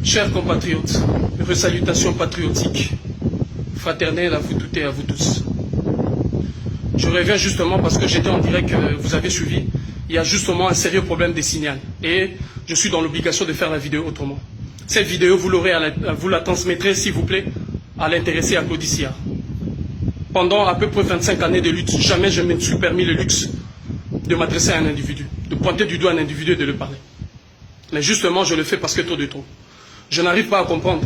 Chers compatriotes, mes salutations patriotiques, fraternelles à vous toutes et à vous tous. Je reviens justement parce que j'étais en direct, vous avez suivi. Il y a justement un sérieux problème des signaux. Et je suis dans l'obligation de faire la vidéo autrement. Cette vidéo, vous l'aurez, vous la transmettrez, s'il vous plaît, à l'intéressé à Claudicia. Pendant à peu près 25 années de lutte, jamais je me suis permis le luxe de m'adresser à un individu, de pointer du doigt un individu et de le parler. Mais justement, je le fais parce que trop de trop. Je n'arrive pas à comprendre.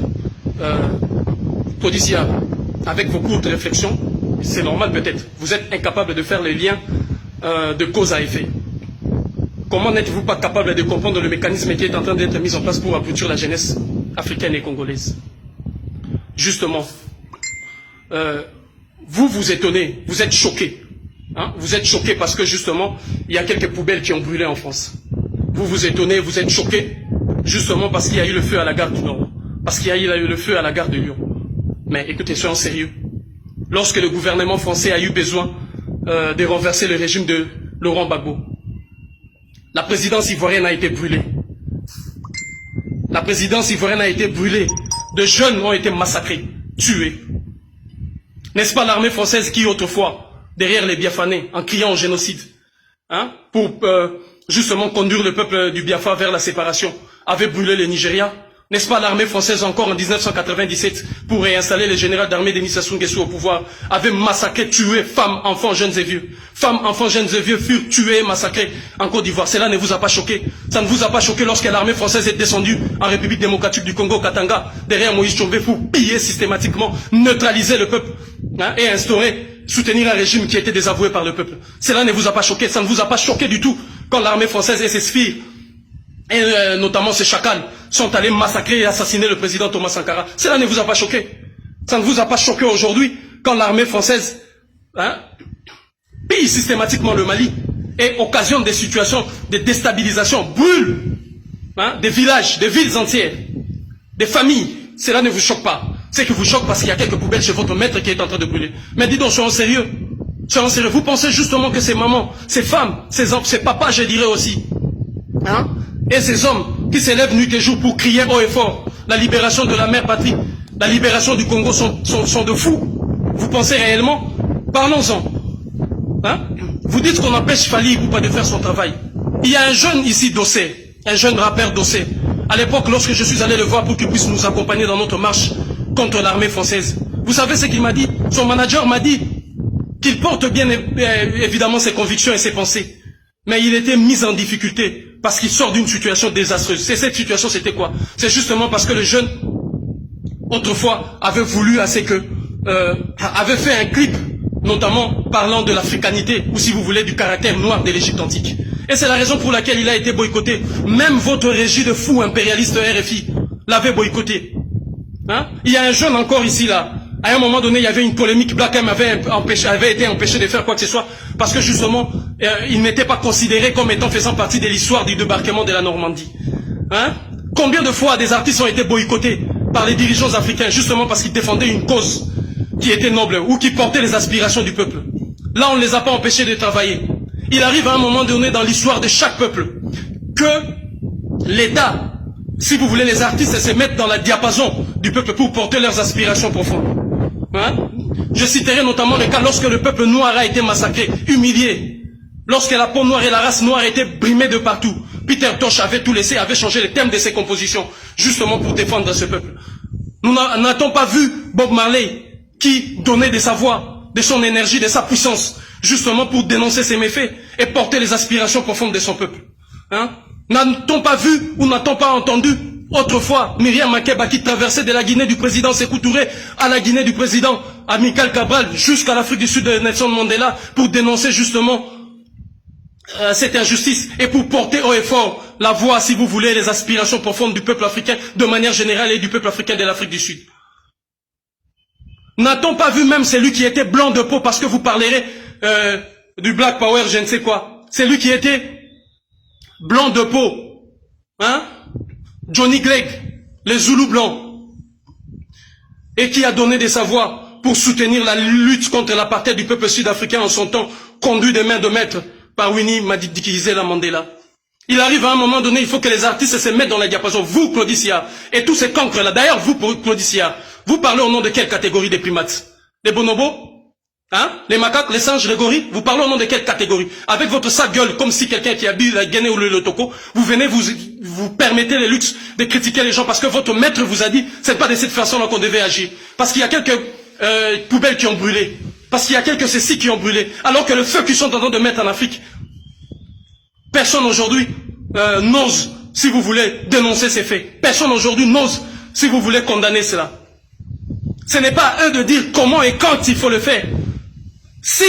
Claudicia, avec vos courtes réflexions, c'est normal peut-être, vous êtes incapable de faire les liens de cause à effet. Comment n'êtes-vous pas capable de comprendre le mécanisme qui est en train d'être mis en place pour abrutir la jeunesse africaine et congolaise? Justement, vous vous étonnez, vous êtes choqués. Hein? Vous êtes choqués parce que justement, il y a quelques poubelles qui ont brûlé en France. Vous vous étonnez, vous êtes choqués, justement parce qu'il y a eu le feu à la gare du Nord, parce qu'il y a eu le feu à la gare de Lyon. Mais écoutez, soyons sérieux. Lorsque le gouvernement français a eu besoin de renverser le régime de Laurent Gbagbo, la présidence ivoirienne a été brûlée. La présidence ivoirienne a été brûlée. De jeunes ont été massacrés, tués. N'est-ce pas l'armée française qui, autrefois, derrière les Biafranais, en criant au génocide, hein, pour justement conduire le peuple du Biafra vers la séparation, avait brûlé le Nigeria? N'est-ce pas l'armée française encore en 1997, pour réinstaller le général d'armée Denis Sassou Nguesso au pouvoir, avait massacré, tué femmes, enfants, jeunes et vieux. Femmes, enfants, jeunes et vieux furent tués et massacrés en Côte d'Ivoire. Cela ne vous a pas choqué. Ça ne vous a pas choqué lorsque l'armée française est descendue en République démocratique du Congo, Katanga, derrière Moïse Tchombe, pour piller systématiquement, neutraliser le peuple, hein, et instaurer, soutenir un régime qui était désavoué par le peuple. Cela ne vous a pas choqué. Ça ne vous a pas choqué du tout quand l'armée française et ses sphères, et notamment ces chacals, sont allés massacrer et assassiner le président Thomas Sankara. Cela ne vous a pas choqué. Ça ne vous a pas choqué aujourd'hui quand l'armée française, hein, pille systématiquement le Mali et occasionne des situations de déstabilisation, brûle, hein, des villages, des villes entières, des familles. Cela ne vous choque pas. C'est que vous choque parce qu'il y a quelques poubelles chez votre maître qui est en train de brûler. Mais dis donc, soyons sérieux. Soyons sérieux. Vous pensez justement que ces mamans, ces femmes, ces enfants, ces papas, je dirais aussi, hein, et ces hommes qui s'élèvent nuit et jour pour crier haut et fort la libération de la mère patrie, la libération du Congo sont de fous. Vous pensez réellement? Parlons-en. Hein? Vous dites qu'on empêche Fali Ipupa de faire son travail. Il y a un jeune ici Dossé, un jeune rappeur Dossé. À l'époque, lorsque je suis allé le voir pour qu'il puisse nous accompagner dans notre marche contre l'armée française, vous savez ce qu'il m'a dit? Son manager m'a dit qu'il porte bien évidemment ses convictions et ses pensées. Mais il était mis en difficulté parce qu'il sort d'une situation désastreuse. Et cette situation, c'était quoi? C'est justement parce que le jeune, autrefois, avait voulu assez que, avait fait un clip, notamment parlant de l'africanité, ou si vous voulez, du caractère noir de l'Égypte antique. Et c'est la raison pour laquelle il a été boycotté. Même votre régie de fous impérialiste RFI l'avait boycotté. Hein? Il y a un jeune encore ici, là. À un moment donné, il y avait une polémique. Black M avait été empêché de faire quoi que ce soit parce que justement, il n'était pas considéré comme étant faisant partie de l'histoire du débarquement de la Normandie. Hein? Combien de fois des artistes ont été boycottés par les dirigeants africains justement parce qu'ils défendaient une cause qui était noble ou qui portait les aspirations du peuple? Là, on ne les a pas empêchés de travailler. Il arrive à un moment donné dans l'histoire de chaque peuple que l'État, si vous voulez, les artistes se mettent dans la diapason du peuple pour porter leurs aspirations profondes. Hein? Je citerai notamment le cas lorsque le peuple noir a été massacré, humilié, lorsque la peau noire et la race noire étaient brimées de partout. Peter Tosh avait tout laissé, avait changé le thème de ses compositions, justement pour défendre ce peuple. Nous n'a-t-on pas vu Bob Marley qui donnait de sa voix, de son énergie, de sa puissance, justement pour dénoncer ses méfaits et porter les aspirations profondes de son peuple? Hein? N'a-t-on pas vu ou n'a-t-on pas entendu autrefois Myriam Makeba qui traversait de la Guinée du président Sékou Touré à la Guinée du président Amical Cabral jusqu'à l'Afrique du Sud de Nelson Mandela pour dénoncer justement cette injustice et pour porter haut et fort la voix, si vous voulez, les aspirations profondes du peuple africain de manière générale et du peuple africain de l'Afrique du Sud? N'a-t-on pas vu même celui qui était blanc de peau, parce que vous parlerez du Black Power, je ne sais quoi, celui qui était blanc de peau, hein? Johnny Clegg, les Zoulous blancs, et qui a donné de sa voix pour soutenir la lutte contre l'apartheid du peuple sud-africain en son temps, conduit des mains de maître par Winnie Madikizela Mandela. Il arrive à un moment donné, il faut que les artistes se mettent dans la diapason. Vous, Claudie Siard, et tous ces cancres-là. D'ailleurs, vous, Claudie Siard, vous parlez au nom de quelle catégorie des primates? Les bonobos? Hein? Les macaques, les singes, les gorilles? Vous parlez au nom de quelle catégorie? Avec votre sale gueule, comme si quelqu'un qui habite la Guinée ou le Togo, vous venez, vous permettez les luttes de critiquer les gens parce que votre maître vous a dit, c'est pas de cette façon-là qu'on devait agir. Parce qu'il y a quelques poubelles qui ont brûlé. Parce qu'il y a quelques ceci qui ont brûlé. Alors que le feu qu'ils sont en train de mettre en Afrique, personne aujourd'hui n'ose, si vous voulez, dénoncer ces faits. Personne aujourd'hui n'ose, si vous voulez, condamner cela. Ce n'est pas à eux de dire comment et quand il faut le faire. Si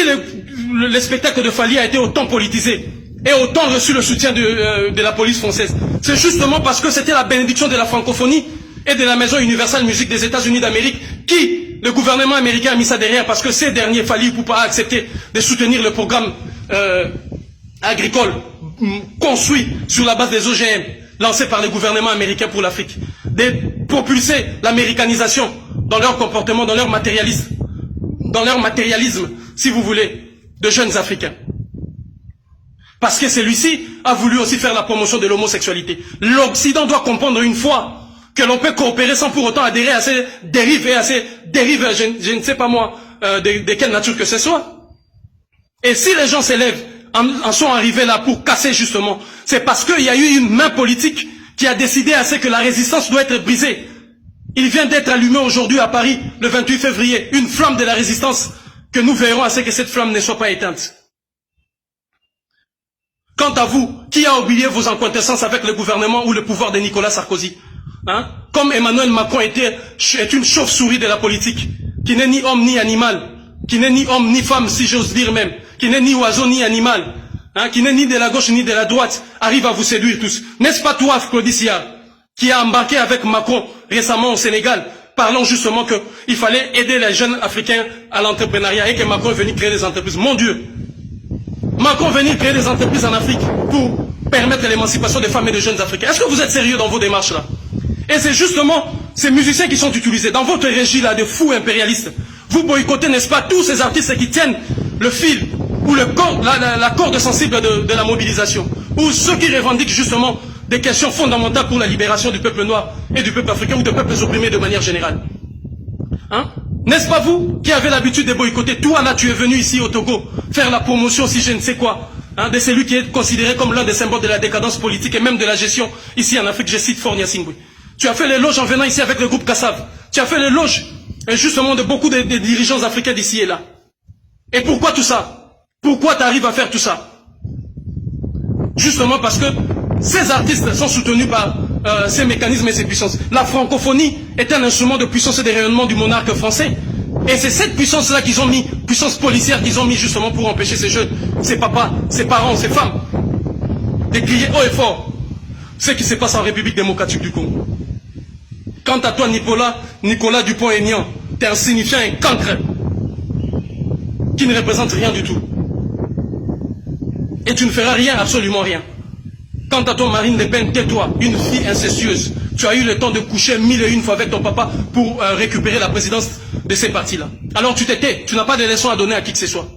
le spectacle de Fally a été autant politisé et autant reçu le soutien de la police française, c'est justement parce que c'était la bénédiction de la francophonie et de la Maison Universelle Musique des États-Unis d'Amérique qui, le gouvernement américain a mis ça derrière parce que ces derniers, Fally Ipupa a accepté de soutenir le programme agricole construit sur la base des OGM lancé par le gouvernement américain pour l'Afrique, de propulser l'américanisation dans leur comportement, dans leur matérialisme, si vous voulez, de jeunes Africains. Parce que celui-ci a voulu aussi faire la promotion de l'homosexualité. L'Occident doit comprendre une fois que l'on peut coopérer sans pour autant adhérer à ces dérives et à ces dérives, je ne sais pas moi, de quelle nature que ce soit. Et si les gens s'élèvent, en sont arrivés là pour casser justement, c'est parce qu'il y a eu une main politique qui a décidé à ce que la résistance doit être brisée. Il vient d'être allumé aujourd'hui à Paris, le 28 février, une flamme de la résistance que nous verrons à ce que cette flamme ne soit pas éteinte. Quant à vous, qui a oublié vos incointances avec le gouvernement ou le pouvoir de Nicolas Sarkozy? Hein? Comme Emmanuel Macron est une chauve-souris de la politique, qui n'est ni homme ni animal, qui n'est ni homme ni femme, si j'ose dire même, qui n'est ni oiseau ni animal, hein, qui n'est ni de la gauche ni de la droite, arrive à vous séduire tous. N'est-ce pas toi, Claudie Siard, qui a embarqué avec Macron récemment au Sénégal, parlant justement qu'il fallait aider les jeunes Africains à l'entrepreneuriat et que Macron est venu créer des entreprises. Mon Dieu! Macron est venu créer des entreprises en Afrique pour permettre l'émancipation des femmes et des jeunes Africains. Est-ce que vous êtes sérieux dans vos démarches là? Et c'est justement ces musiciens qui sont utilisés dans votre régie là de fous impérialistes. Vous boycottez, n'est-ce pas, tous ces artistes qui tiennent le fil ou le corps, la corde sensible de la mobilisation, ou ceux qui revendiquent justement des questions fondamentales pour la libération du peuple noir et du peuple africain ou des peuples opprimés de manière générale. Hein? N'est-ce pas vous qui avez l'habitude de boycotter? Toi là, tu es venu ici au Togo faire la promotion, si je ne sais quoi, hein, de celui qui est considéré comme l'un des symboles de la décadence politique et même de la gestion ici en Afrique. Je cite Fornia Singwe. Tu as fait l'éloge en venant ici avec le groupe Kassav. Tu as fait l'éloge justement de beaucoup de dirigeants africains d'ici et là. Et pourquoi tout ça? Pourquoi tu arrives à faire tout ça? Justement parce que ces artistes sont soutenus par ces mécanismes et ces puissances. La francophonie est un instrument de puissance et de rayonnement du monarque français. Et c'est cette puissance-là qu'ils ont mis, puissance policière qu'ils ont mis justement pour empêcher ces jeunes, ces papas, ces parents, ces femmes, de crier haut et fort ce qui se passe en République démocratique du Congo. Quant à toi, Nicolas Dupont-Aignan, tu es un signifiant, un cancre, qui ne représente rien du tout. Et tu ne feras rien, absolument rien. Quant à toi, Marine Le Pen, tais-toi, une fille incestueuse. Tu as eu le temps de coucher 1001 fois avec ton papa pour récupérer la présidence de ces partis-là. Alors tu t'étais, tu n'as pas de leçons à donner à qui que ce soit.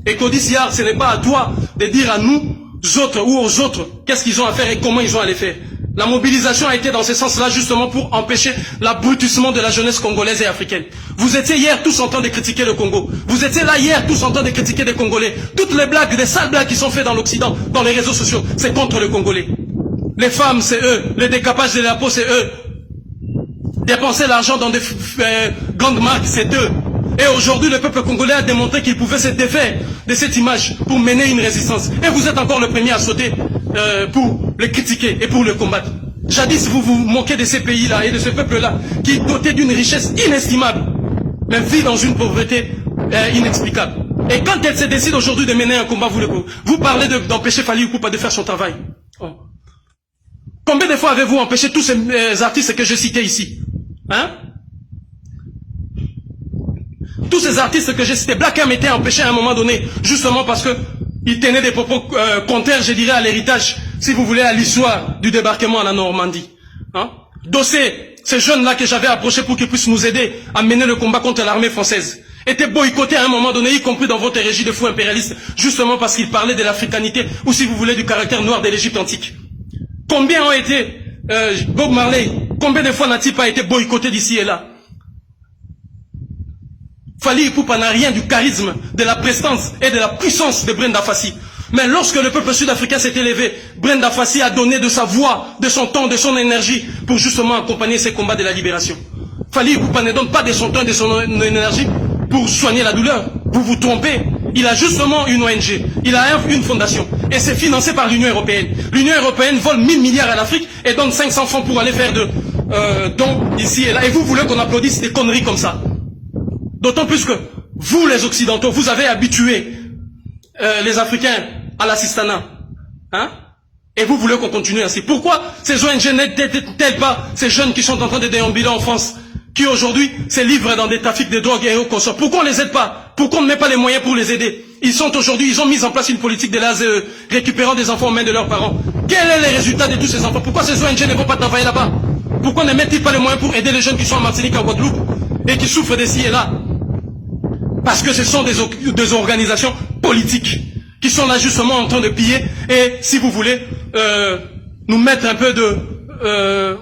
Et Claudie Siard, ce n'est pas à toi de dire à nous autres ou aux autres qu'est-ce qu'ils ont à faire et comment ils ont à les faire. La mobilisation a été dans ce sens-là justement pour empêcher l'abrutissement de la jeunesse congolaise et africaine. Vous étiez hier tous en train de critiquer le Congo. Vous étiez là hier tous en train de critiquer les Congolais. Toutes les blagues, les sales blagues qui sont faites dans l'Occident, dans les réseaux sociaux, c'est contre le Congolais. Les femmes, c'est eux. Le décapage de la peau, c'est eux. Dépenser l'argent dans des grandes marques, c'est eux. Et aujourd'hui, le peuple congolais a démontré qu'il pouvait se défaire de cette image pour mener une résistance. Et vous êtes encore le premier à sauter pour le critiquer et pour le combattre. Jadis, vous vous moquez de ces pays-là et de ce peuple-là qui, doté d'une richesse inestimable, mais vit dans une pauvreté inexplicable. Et quand elle se décide aujourd'hui de mener un combat, vous parlez d'empêcher Fally Ipupa de faire son travail. Oh. Combien de fois avez-vous empêché tous ces artistes que je citais ici? Hein? Tous ces artistes que j'ai cités, Black M était empêché à un moment donné, justement parce qu'il tenait des propos contraires, je dirais, à l'héritage, si vous voulez, à l'histoire du débarquement à la Normandie. Hein? Dossé, ces jeunes-là que j'avais approchés pour qu'ils puissent nous aider à mener le combat contre l'armée française. était boycotté à un moment donné, y compris dans votre régime de fous impérialistes, justement parce qu'il parlait de l'africanité, ou si vous voulez, du caractère noir de l'Égypte antique. Combien ont été, Bob Marley, combien de fois n'a-t-il pas été boycotté d'ici et là? Fally Ipupa n'a rien du charisme, de la prestance et de la puissance de Brenda Fassie. Mais lorsque le peuple sud-africain s'est élevé, Brenda Fassie a donné de sa voix, de son temps, de son énergie pour justement accompagner ces combats de la libération. Fally Ipupa ne donne pas de son temps, de son énergie pour soigner la douleur. Vous vous trompez. Il a justement une ONG, il a une fondation et c'est financé par l'Union européenne. L'Union européenne vole 1000 milliards à l'Afrique et donne 500 francs pour aller faire de dons ici et là. Et vous voulez qu'on applaudisse des conneries comme ça? D'autant plus que vous, les Occidentaux, vous avez habitué les Africains à l'assistanat. Hein? Et vous voulez qu'on continue ainsi. Pourquoi ces ONG n'aident-elles pas ces jeunes qui sont en train de déambuler en France, qui aujourd'hui se livrent dans des trafics de drogue et au consort? Pourquoi on ne les aide pas? Pourquoi on ne met pas les moyens pour les aider? Ils ont mis en place une politique de l'ASE, récupérant des enfants aux mains de leurs parents. Quel est le résultat de tous ces enfants? Pourquoi ces ONG ne vont pas travailler là-bas? Pourquoi ne mettent-ils pas les moyens pour aider les jeunes qui sont en Martinique, en Guadeloupe, et qui souffrent d'ici et là? Parce que ce sont des organisations politiques qui sont là justement en train de piller et, si vous voulez, nous mettre un peu de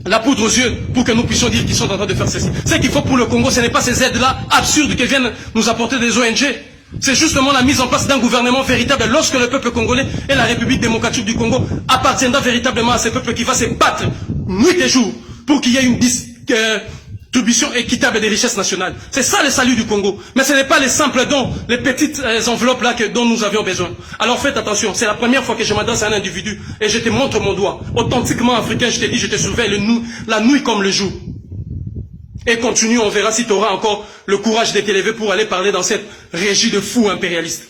la poudre aux yeux pour que nous puissions dire qu'ils sont en train de faire ceci. Ce qu'il faut pour le Congo, ce n'est pas ces aides-là absurdes que viennent nous apporter des ONG. C'est justement la mise en place d'un gouvernement véritable lorsque le peuple congolais et la République démocratique du Congo appartiendra véritablement à ces peuples qui va se battre nuit et jour pour qu'il y ait une distribution équitable des richesses nationales. C'est ça le salut du Congo. Mais ce n'est pas les simples dons, les petites enveloppes là dont nous avions besoin. Alors faites attention, c'est la première fois que je m'adresse à un individu et je te montre mon doigt. Authentiquement africain, je te dis, je te surveille la nuit comme le jour. Et continue, on verra si tu auras encore le courage de t'élever pour aller parler dans cette régie de fous impérialistes.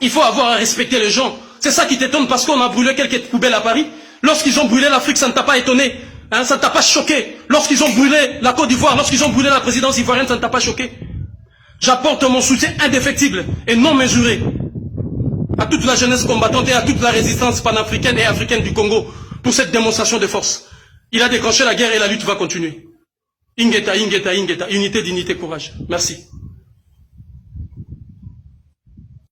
Il faut avoir à respecter les gens. C'est ça qui t'étonne parce qu'on a brûlé quelques poubelles à Paris. Lorsqu'ils ont brûlé l'Afrique, ça ne t'a pas étonné. Hein, ça ne t'a pas choqué. Lorsqu'ils ont brûlé la Côte d'Ivoire, lorsqu'ils ont brûlé la présidence ivoirienne, ça ne t'a pas choqué. J'apporte mon soutien indéfectible et non mesuré à toute la jeunesse combattante et à toute la résistance panafricaine et africaine du Congo pour cette démonstration de force. Il a déclenché la guerre et la lutte va continuer. Ingeta, Ingeta, Ingeta, unité, dignité, courage. Merci.